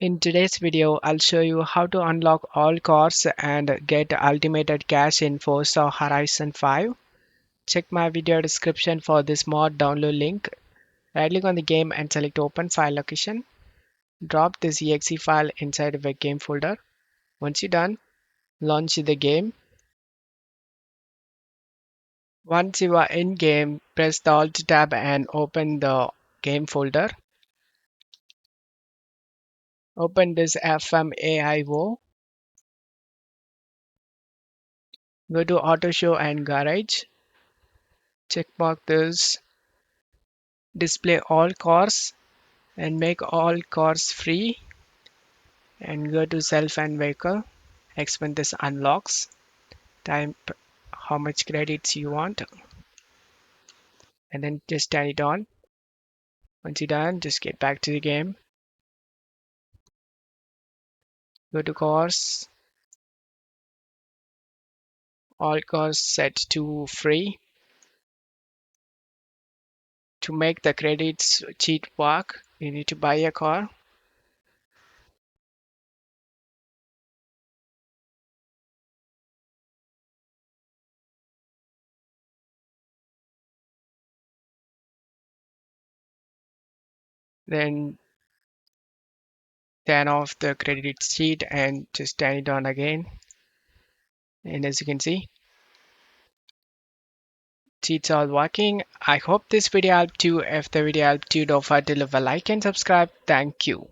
In today's video, I'll show you how to unlock all cars and get ultimate cash in Forza Horizon 5. Check my video description for this mod download link. Right click on the game and select open file location. Drop this exe file inside of a game folder. Once you're done, launch the game. Once you are in game, press the Alt tab and open the game folder. Open this FMAIO. Go to Auto Show and Garage. Checkmark this display all cars and make all cars free and go to self and vehicle. Expand this unlocks. Type how much credits you want and then just turn it on. Once you're done, just get back to the game. Go to cars. All cars set to free. To make the credits cheat work, you need to buy a car. Then turn off the credit cheat and just turn it on again. And as you can see, it's all working. I hope this video helped you. If the video helped you, don't forget to leave a like and subscribe. Thank you.